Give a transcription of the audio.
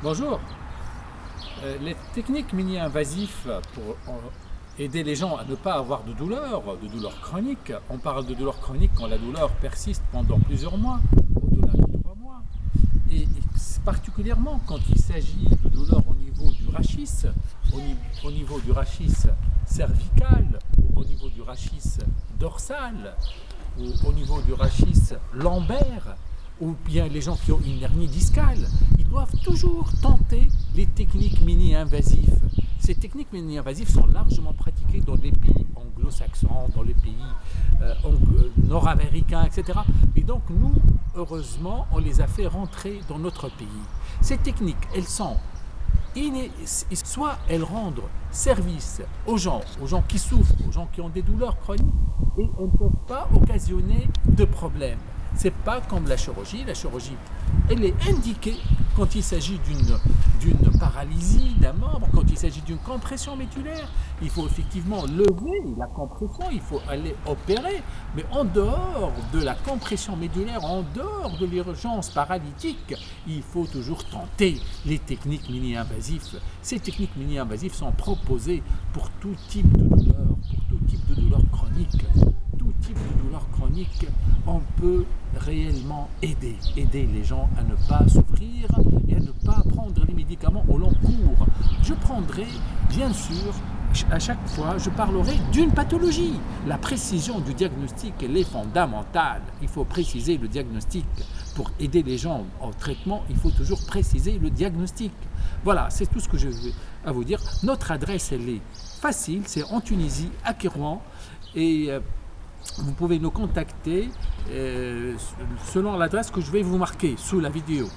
Bonjour. Les techniques mini-invasives pour aider les gens à ne pas avoir de douleurs chroniques. On parle de douleurs chroniques quand la douleur persiste pendant plusieurs mois, au-delà de 3 mois. Et particulièrement quand il s'agit de douleurs au niveau du rachis, au niveau du rachis cervical, ou au niveau du rachis dorsal, ou au niveau du rachis lombaire, ou bien les gens qui ont une hernie discale, ils doivent toujours tenter les techniques mini-invasives. Ces techniques mini-invasives sont largement pratiquées dans les pays anglo-saxons, dans les pays nord-américains, etc. Et donc nous, heureusement, on les a fait rentrer dans notre pays. Ces techniques, elles sont soit elles rendent service aux gens qui souffrent, aux gens qui ont des douleurs chroniques, et elles ne peuvent pas occasionner de problèmes. C'est pas comme la chirurgie. La chirurgie, elle est indiquée quand il s'agit d'une paralysie d'un membre, quand il s'agit d'une compression médulaire. Il faut effectivement lever la compression, il faut aller opérer. Mais en dehors de la compression médulaire, en dehors de l'urgence paralytique, il faut toujours tenter les techniques mini-invasives. Ces techniques mini-invasives sont proposées pour tout type de douleur, pour tout type de douleur chronique. Tout type de douleur chronique, on peut réellement aider les gens à ne pas souffrir et à ne pas prendre les médicaments au long cours. Je prendrai, bien sûr, à chaque fois, je parlerai d'une pathologie. La précision du diagnostic, elle est fondamentale. Il faut préciser le diagnostic. Pour aider les gens au traitement, il faut toujours préciser le diagnostic. Voilà, c'est tout ce que je vais à vous dire. Notre adresse, elle est facile, c'est en Tunisie, à Kérouan, et vous pouvez nous contacter selon l'adresse que je vais vous marquer sous la vidéo.